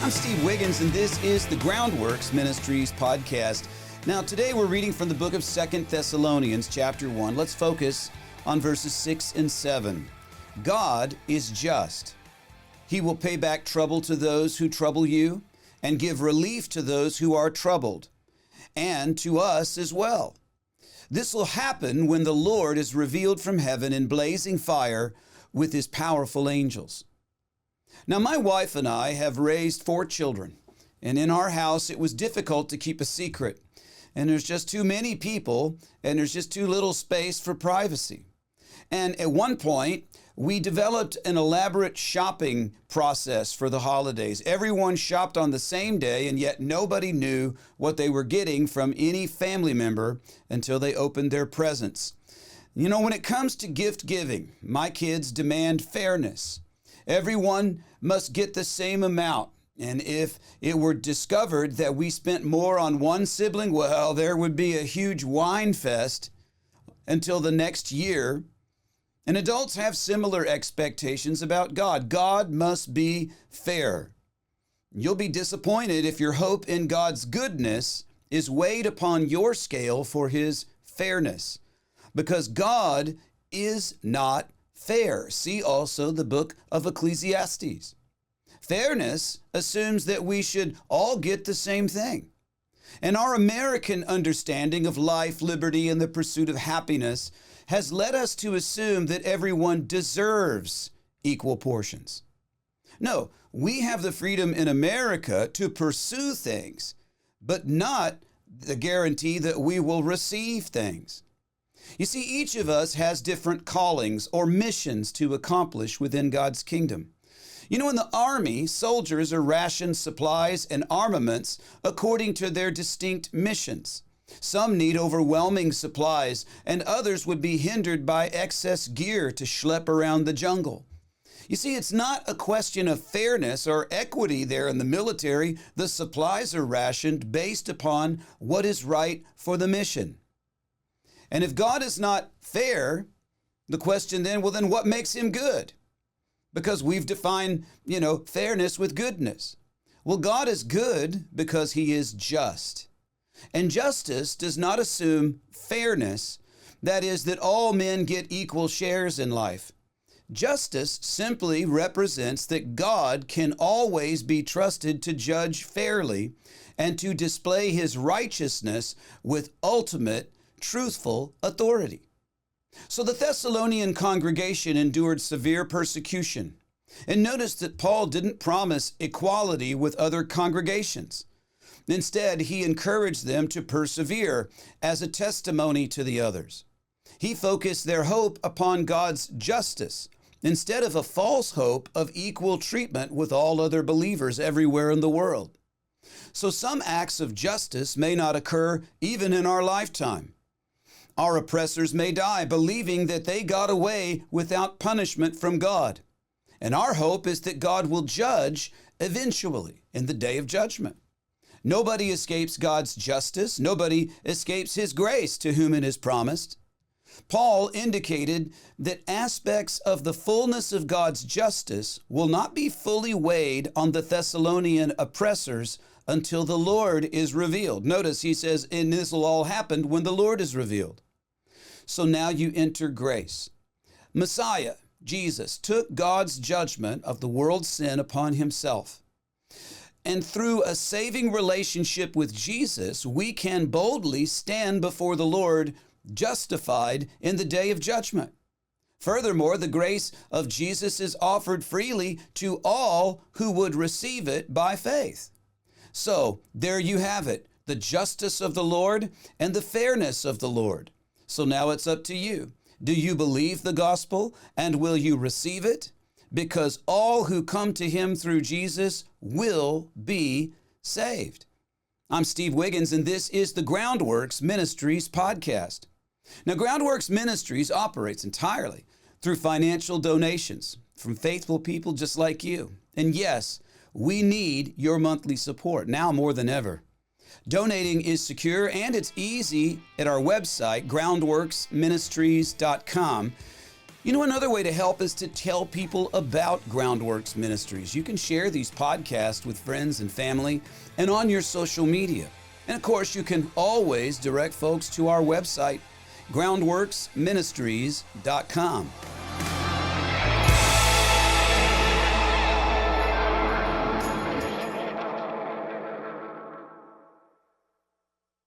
I'm Steve Wiggins, and this is the Groundworks Ministries podcast. Now, today we're reading from the book of 2 Thessalonians, chapter 1. Let's focus on verses 6 and 7. God is just. He will pay back trouble to those who trouble you and give relief to those who are troubled, and to us as well. This will happen when the Lord is revealed from heaven in blazing fire with his powerful angels. Now, my wife and I have raised 4 children, and in our house it was difficult to keep a secret. And there's just too many people, and there's just too little space for privacy. And at one point, we developed an elaborate shopping process for the holidays. Everyone shopped on the same day, and yet nobody knew what they were getting from any family member until they opened their presents. You know, when it comes to gift giving, my kids demand fairness. Everyone must get the same amount. And if it were discovered that we spent more on one sibling, well, there would be a huge wine fest until the next year. And adults have similar expectations about God. God must be fair. You'll be disappointed if your hope in God's goodness is weighed upon your scale for his fairness, because God is not fair. See also the book of Ecclesiastes. Fairness assumes that we should all get the same thing. And our American understanding of life, liberty, and the pursuit of happiness has led us to assume that everyone deserves equal portions. No, we have the freedom in America to pursue things, but not the guarantee that we will receive things. You see, each of us has different callings or missions to accomplish within God's kingdom. You know, in the Army, soldiers are rationed supplies and armaments according to their distinct missions. Some need overwhelming supplies, and others would be hindered by excess gear to schlep around the jungle. You see, it's not a question of fairness or equity there in the military. The supplies are rationed based upon what is right for the mission. And if God is not fair, the question then, well, then what makes him good? Because we've defined, fairness with goodness. Well, God is good because he is just. And justice does not assume fairness, that is, that all men get equal shares in life. Justice simply represents that God can always be trusted to judge fairly and to display his righteousness with ultimate truthful authority. So the Thessalonian congregation endured severe persecution. And notice that Paul didn't promise equality with other congregations. Instead, he encouraged them to persevere as a testimony to the others. He focused their hope upon God's justice instead of a false hope of equal treatment with all other believers everywhere in the world. So some acts of justice may not occur even in our lifetime. Our oppressors may die believing that they got away without punishment from God. And our hope is that God will judge eventually in the day of judgment. Nobody escapes God's justice. Nobody escapes his grace to whom it is promised. Paul indicated that aspects of the fullness of God's justice will not be fully weighed on the Thessalonian oppressors until the Lord is revealed. Notice he says, and this will all happen when the Lord is revealed. So now you enter grace. Messiah, Jesus, took God's judgment of the world's sin upon himself. And through a saving relationship with Jesus, we can boldly stand before the Lord justified in the day of judgment. Furthermore, the grace of Jesus is offered freely to all who would receive it by faith. So there you have it, the justice of the Lord and the fairness of the Lord. So now it's up to you. Do you believe the gospel and will you receive it? Because all who come to him through Jesus will be saved. I'm Steve Wiggins, and this is the Groundworks Ministries podcast. Now, Groundworks Ministries operates entirely through financial donations from faithful people just like you. And yes, we need your monthly support now more than ever. Donating is secure and it's easy at our website, groundworksministries.com. Another way to help is to tell people about Groundworks Ministries. You can share these podcasts with friends and family and on your social media. And of course, you can always direct folks to our website, groundworksministries.com.